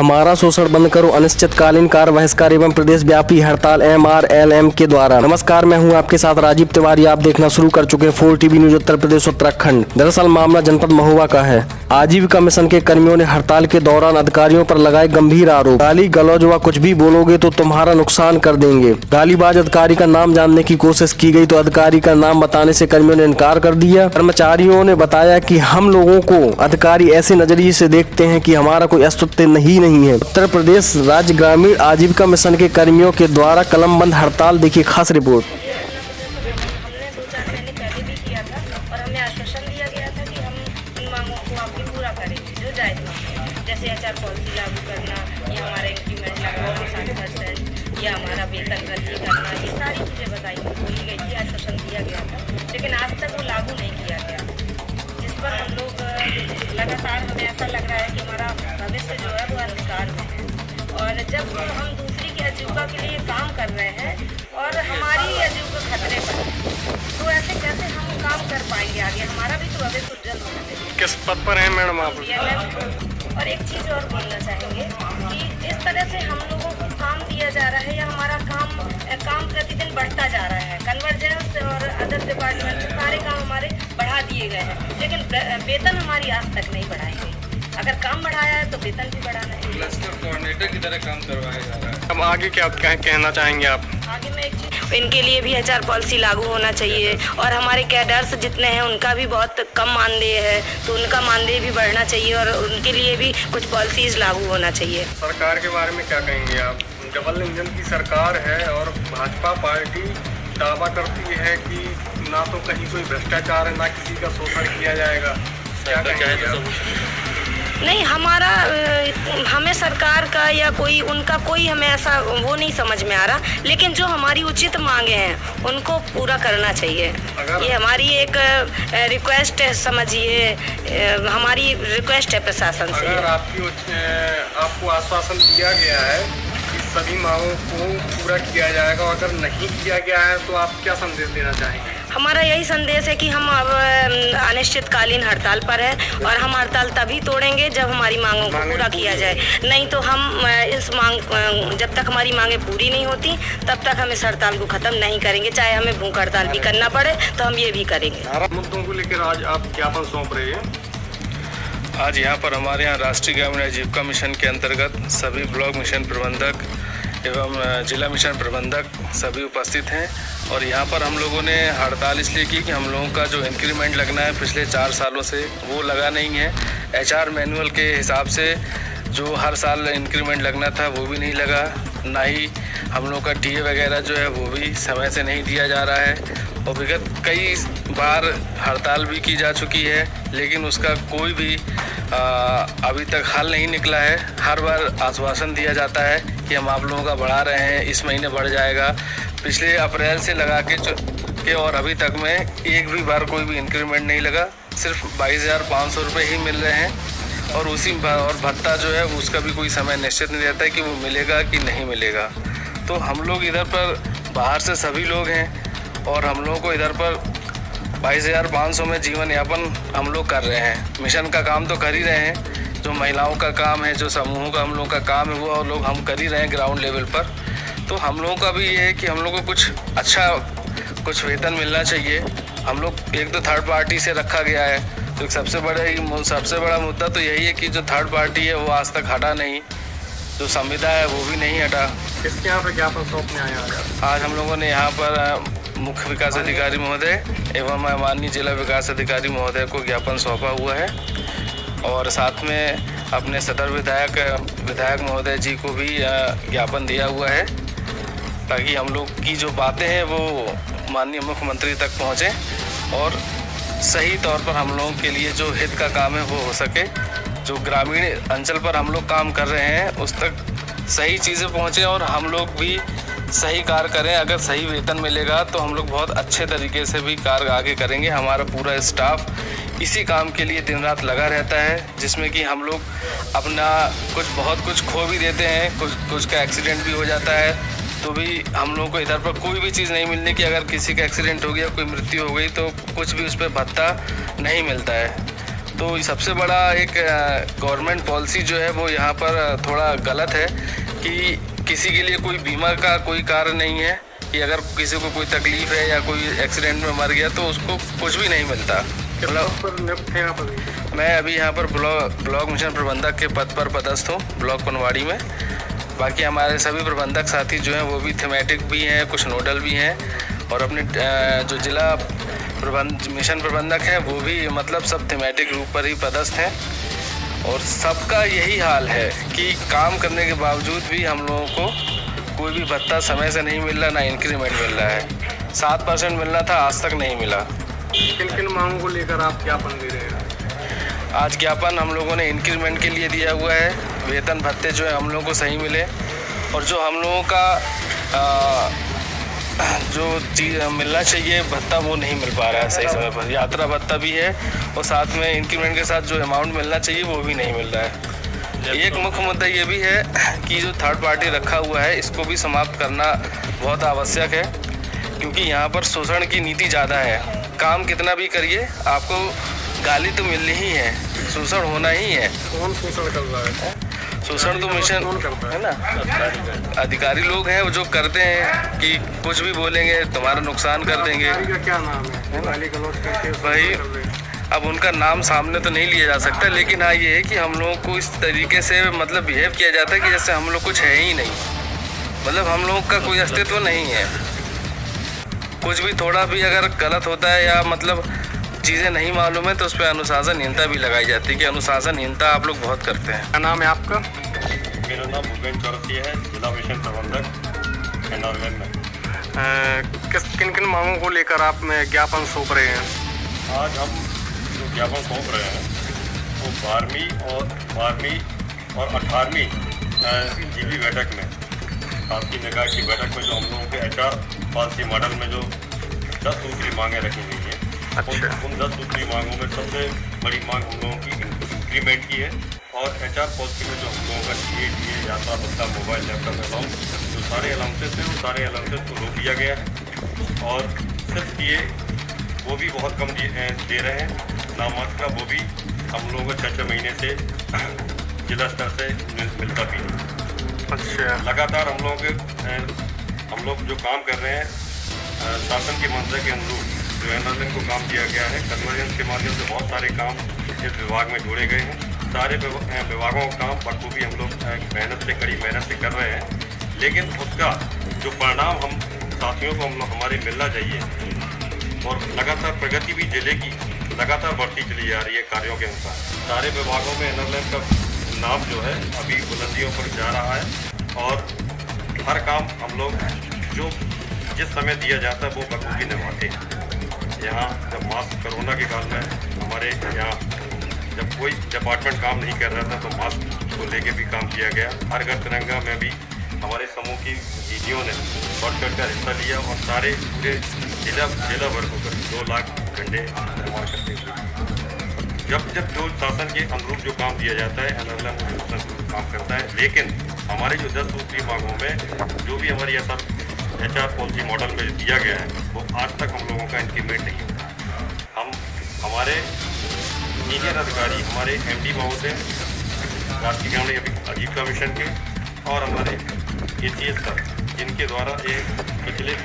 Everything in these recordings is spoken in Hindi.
हमारा शोषण बंद करो, अनिश्चितकालीन कार्य बहिष्कार एवं प्रदेश व्यापी हड़ताल MRLM के द्वारा। नमस्कार, मैं हूं आपके साथ राजीव तिवारी। आप देखना शुरू कर चुके हैं 4 TV न्यूज उत्तर प्रदेश उत्तराखंड। दरअसल मामला जनपद महोबा का है। आजीविका मिशन के कर्मियों ने हड़ताल के दौरान अधिकारियों पर लगाए गंभीर आरोप। गाली गलौज व कुछ भी बोलोगे तो तुम्हारा नुकसान कर देंगे। गालीबाज अधिकारी का नाम जानने की कोशिश की गई तो अधिकारी का नाम बताने से कर्मियों ने इनकार कर दिया। कर्मचारियों ने बताया कि हम लोगों को अधिकारी ऐसे नजरिए से देखते हैं कि हमारा कोई अस्तित्व नहीं है। उत्तर प्रदेश राज्य ग्रामीण आजीविका मिशन के कर्मियों के द्वारा कलमबंद हड़ताल। देखिए खास रिपोर्ट। हमने 2-4 महीने पहले भी किया था और हमें आश्वासन दिया गया था कि हम इन मांगों को आपकी पूरा करेंगे जो जायज मांगे, जैसे HR पॉलिसी लागू करना या हमारा इंक्रीमेंट लगाना 60% या हमारा वेतन वृद्धि करना, ये सारी चीज़ें बताई बोली गई थी, आश्वासन दिया गया था, लेकिन आज तक वो लागू नहीं किया गया, जिस पर हम लोग लगातार हमें ऐसा लग रहा है कि हमारा भविष्य जो है वो अंधकार में है। और जब हम दूसरी की आजीविका के लिए काम कर रहे हैं और हमारी आजीविका खतरे पर है, तो ऐसे कैसे हम काम कर पाएंगे आगे? हमारा भी तो भविष्य उज्जवल होना चाहिए। किस पद पर है मैडम आप? और एक चीज़ और बोलना चाहेंगे कि इस तरह से हम लोगों को काम दिया जा रहा है या हमारा काम प्रतिदिन बढ़ता जा रहा है। कन्वर्जेंस और अदर डिपार्टमेंट से सारे काम हमारे बढ़ा दिए गए हैं, लेकिन वेतन हमारी आज तक नहीं बढ़ाई गई। अगर काम बढ़ाया है तो वेतन भी बढ़ाना है। क्लस्टर कोऑर्डिनेटर की तरह काम करवाया जा रहा है। अब आगे क्या कहना चाहेंगे आप? आगे में एक चीज, इनके लिए भी HR पॉलिसी लागू होना चाहिए और हमारे कैडर्स जितने हैं उनका भी बहुत कम मानदेय है, तो उनका मानदेय भी बढ़ना चाहिए और उनके लिए भी कुछ पॉलिसीज लागू होना चाहिए। सरकार के बारे में क्या कहेंगे आप? डबल इंजन की सरकार है और भाजपा पार्टी दावा करती है कि ना तो कहीं कोई भ्रष्टाचार है, ना किसी का शोषण किया जाएगा। क्या कहेंगे आप? नहीं, हमें सरकार का या कोई उनका कोई हमें ऐसा वो नहीं समझ में आ रहा, लेकिन जो हमारी उचित मांगे हैं उनको पूरा करना चाहिए। ये हमारी एक रिक्वेस्ट है, समझिए, हमारी रिक्वेस्ट है प्रशासन से। अगर आपको आश्वासन दिया गया है कि सभी मांगों को पूरा किया जाएगा, अगर नहीं किया गया है तो आप क्या संदेश देना चाहेंगे? हमारा यही संदेश है कि हम अब अनिश्चितकालीन हड़ताल पर है और हम हड़ताल तभी तोड़ेंगे जब हमारी मांगों को पूरा किया जाए। नहीं तो हम जब तक हमारी मांगें पूरी नहीं होती तब तक हम इस हड़ताल को ख़त्म नहीं करेंगे, चाहे हमें भूख हड़ताल भी करना पड़े तो हम ये भी करेंगे। मुद्दों को लेकर आज आप ज्ञापन सौंप रहे हैं। आज यहाँ पर हमारे यहाँ राष्ट्रीय ग्रामीण आजीविका मिशन के अंतर्गत सभी ब्लॉक मिशन प्रबंधक एवं जिला मिशन प्रबंधक सभी उपस्थित हैं और यहाँ पर हम लोगों ने हड़ताल इसलिए की कि हम लोगों का जो इंक्रीमेंट लगना है पिछले 4 सालों से वो लगा नहीं है। HR मैनुअल के हिसाब से जो हर साल इंक्रीमेंट लगना था वो भी नहीं लगा, ना ही हम लोगों का TA वगैरह जो है वो भी समय से नहीं दिया जा रहा है और विगत कई बार हड़ताल भी की जा चुकी है, लेकिन उसका कोई भी अभी तक हल नहीं निकला है। हर बार आश्वासन दिया जाता है कि हम आप लोगों का बढ़ा रहे हैं, इस महीने बढ़ जाएगा। पिछले अप्रैल से लगा के और अभी तक में एक भी बार कोई भी इंक्रीमेंट नहीं लगा, सिर्फ 22,500 रुपये ही मिल रहे हैं और और भत्ता जो है उसका भी कोई समय निश्चित नहीं रहता है कि वो मिलेगा कि नहीं मिलेगा। तो हम लोग इधर पर बाहर से सभी लोग हैं और हम लोगों को इधर पर 22,500 में जीवन यापन हम लोग कर रहे हैं। मिशन का काम तो कर ही रहे हैं, जो महिलाओं का काम है, जो समूहों का हम लोग का काम है वो लोग हम कर ही रहे हैं ग्राउंड लेवल पर। तो हम लोगों का भी ये है कि हम लोग को कुछ वेतन मिलना चाहिए। हम लोग एक तो थर्ड पार्टी से रखा गया है, तो सबसे बड़ा मुद्दा तो यही है कि जो थर्ड पार्टी है वो आज तक हटा नहीं, जो संविदा है वो भी नहीं हटा। किसके यहाँ पे ज्ञापन सौंपने आया? आज हम लोगों ने यहाँ पर मुख्य विकास अधिकारी महोदय एवं माननीय जिला विकास अधिकारी महोदय को ज्ञापन सौंपा हुआ है और साथ में अपने सदर विधायक महोदय जी को भी ज्ञापन दिया हुआ है, ताकि हम लोग की जो बातें हैं वो माननीय मुख्यमंत्री तक पहुँचे और सही तौर पर हम लोगों के लिए जो हित का काम है वो हो सके। जो ग्रामीण अंचल पर हम लोग काम कर रहे हैं उस तक सही चीज़ें पहुँचें और हम लोग भी सही कार्य करें। अगर सही वेतन मिलेगा तो हम लोग बहुत अच्छे तरीके से भी कार्य आगे करेंगे। हमारा पूरा स्टाफ इसी काम के लिए दिन रात लगा रहता है, जिसमें कि हम लोग अपना बहुत कुछ खो भी देते हैं, कुछ का एक्सीडेंट भी हो जाता है, तो भी हम लोगों को इधर पर कोई भी चीज़ नहीं मिलने की। अगर किसी का एक्सीडेंट हो गया, कोई मृत्यु हो गई तो कुछ भी उस पर भत्ता नहीं मिलता है। तो सबसे बड़ा एक गवर्नमेंट पॉलिसी जो है वो यहाँ पर थोड़ा गलत है कि किसी के लिए कोई बीमा का कोई कार्य नहीं है कि अगर किसी को कोई तकलीफ है या कोई एक्सीडेंट में मर गया तो उसको कुछ भी नहीं मिलता। मैं अभी यहाँ पर ब्लॉक मिशन प्रबंधक के पद पर पदस्थ हूँ ब्लॉक पनवाड़ी में। बाकी हमारे सभी प्रबंधक साथी जो हैं वो भी थीमेटिक भी हैं, कुछ नोडल भी हैं और अपने जो जिला मिशन प्रबंधक हैं वो भी मतलब सब थीमेटिक रूप पर ही पदस्थ हैं। और सबका यही हाल है कि काम करने के बावजूद भी हम लोगों को कोई भी भत्ता समय से नहीं मिल रहा, ना इंक्रीमेंट मिल रहा है। 7% मिलना था, आज तक नहीं मिला। किन किन मांगों को लेकर आप ज्ञापन दे रहे हैं? आज ज्ञापन हम लोगों ने इंक्रीमेंट के लिए दिया हुआ है, वेतन भत्ते जो है हम लोगों को सही मिले और जो हम लोगों का जो चीज़ मिलना चाहिए भत्ता वो नहीं मिल पा रहा है सही समय पर। यात्रा भत्ता भी है और साथ में इंक्रीमेंट के साथ जो अमाउंट मिलना चाहिए वो भी नहीं मिल रहा है। एक मुख्य मुद्दा ये भी है कि जो थर्ड पार्टी रखा हुआ है इसको भी समाप्त करना बहुत आवश्यक है, क्योंकि यहाँ पर शोषण की नीति ज़्यादा है। काम कितना भी करिए आपको गाली तो मिलनी ही है, शोषण होना ही है। कौन शोषण कर रहा है? शोषण तो मिशन है ना, अधिकारी लोग हैं वो जो करते हैं कि कुछ भी बोलेंगे तुम्हारा नुकसान कर देंगे। का क्या नाम है? भाई अब उनका नाम सामने तो नहीं लिया जा सकता, लेकिन हाँ ये है कि हम लोगों को इस तरीके से मतलब बिहेव किया जाता है कि जैसे हम लोग कुछ है ही नहीं, मतलब हम लोगों का कोई अस्तित्व नहीं है। कुछ भी थोड़ा भी अगर गलत होता है या मतलब चीज़ें नहीं मालूम है तो उस पर अनुशासनहीनता भी लगाई जाती है कि अनुशासनहीनता आप लोग बहुत करते हैं। क्या नाम है आपका? मेरा नाम भूपेंद्र चौरसिया है, जिला मिशन प्रबंधक एनआरएल में। किन किन मांगों को लेकर आप ज्ञापन सौंप रहे हैं? आज हम जो ज्ञापन सौंप रहे हैं वो 12वीं और 18वीं जीबी बैठक में, आपकी निकाय की बैठक में जो हम लोगों के HR पॉलिसी मॉडल में जो 10 सूत्री मांगें रखी गई हैं, उन 10 सूत्री मांगों में सबसे बड़ी मांग हम लोगों की इंक्रीमेंट की है। और HR पॉलिसी में जो हम लोगों का TA यात्रा भत्ता, मोबाइल, लैपटॉप अलाउंस, जो सारे अलाउंसेस हैं वो सारे अलाउंसेस को रोक दिया गया है और सिर्फ TA वो भी बहुत कम दे रहे हैं, नामात्रा वो भी हम लोगों को 6 महीने से जिला स्तर से मिलता भी नहीं। अच्छा, लगातार हम लोग जो काम कर रहे हैं शासन की मंशा के अनुरूप जो एनआरएल को काम दिया गया है, कन्वर्जेंस के माध्यम से बहुत सारे काम इस विभाग में जोड़े गए हैं। सारे विभागों का काम बखूबी हम लोग कड़ी मेहनत से कर रहे हैं, लेकिन उसका जो परिणाम हम साथियों को हमारे मिलना चाहिए और लगातार प्रगति भी जिले की लगातार बढ़ती चली जा रही है कार्यों के अनुसार। सारे विभागों में एनआरएल का नाम जो है अभी बुलंदियों पर जा रहा है और हर काम हम लोग जो जिस समय दिया जाता है वो बखूबी निभाते हैं। यहाँ जब मास्क कोरोना के काल में हमारे यहाँ जब कोई डिपार्टमेंट काम नहीं कर रहा था तो मास्क को लेके भी काम किया गया। हर घर तिरंगा में भी हमारे समूह की दीदियों ने बढ़ चढ़ कर हिस्सा लिया और सारे पूरे जिला भर होकर 2 लाख घंटे निर्माण करते हुए जब जो शासन के अनुरूप जो काम दिया जाता है एनआरएल काम करता है। लेकिन हमारे जो 10 सूत्री मांगों में जो भी हमारी HR पॉलिसी मॉडल में दिया गया है वो आज तक हम लोगों का इंक्रीमेंट नहीं हुआ। हम हमारे सीनियर अधिकारी, हमारे MD महोदय, राष्ट्रीय ग्रामीण आजीविका मिशन के और हमारे ACS सर, जिनके द्वारा ये पिछले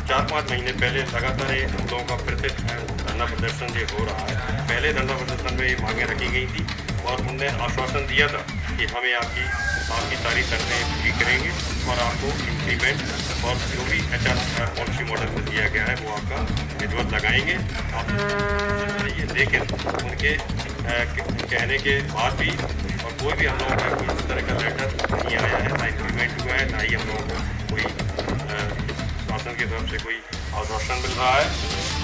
4-5 महीने पहले लगातार हम लोगों का फिर से धरना प्रदर्शन ये हो रहा है। पहले धरना प्रदर्शन में ये मांगें रखी गई थी और उनने आश्वासन दिया था कि हमें आपकी सारी शर्तें पूरी करेंगे और आपको इंक्रीमेंट और जो भी HR पॉलिसी मॉडल में दिया गया है वो आपका विधिवत लगाएंगे आप। लेकिन उनके कहने के बाद भी और कोई भी हम लोगों का कोई इस तरह का लेटर नहीं आया है, ना इंक्रीमेंट हुआ है, ना ही हम लोगों को कोई शासन की तरफ से कोई आश्वासन मिल रहा है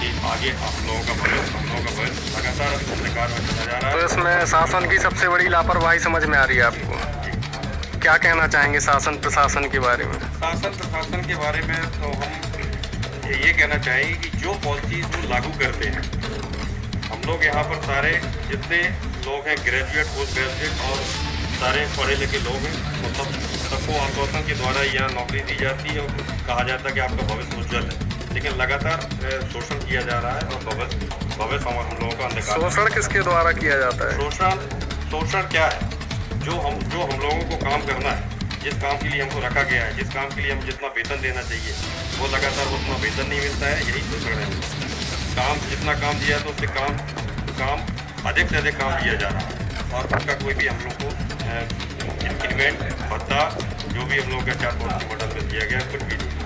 कि आगे हम लोगों का भविष्य लगातार सरकार में चला जा रहा है। तो इसमें शासन की सबसे बड़ी लापरवाही समझ में आ रही है आपको? क्या कहना चाहेंगे शासन प्रशासन के बारे में? शासन प्रशासन के बारे में तो हम ये कहना चाहेंगे कि जो पॉलिसी वो लागू करते हैं, हम लोग यहाँ पर सारे जितने लोग हैं ग्रेजुएट, पोस्ट ग्रेजुएट और सारे पढ़े लिखे लोग हैं, मतलब सबको आश्वासन के द्वारा यहाँ नौकरी दी जाती है और कहा जाता है कि आपका भविष्य उज्जवल है। लेकिन लगातार शोषण किया जा रहा है और भविष्य भविष्य हम लोगों का अंधकार। शोषण किसके द्वारा किया जाता है? शोषण क्या है? जो हम लोगों को काम करना है, जिस काम के लिए हमको रखा गया है, जिस काम के लिए हम जितना वेतन देना चाहिए वो लगातार उतना वेतन नहीं मिलता है, यही शोषण है। जितना काम दिया है तो उससे काम अधिक से अधिक काम दिया जा रहा है और उनका कोई भी हम लोग को इंक्रीमेंट भत्ता जो भी हम लोग का 4 पॉलिसी मॉडल में दिया गया कुछ भी नहीं।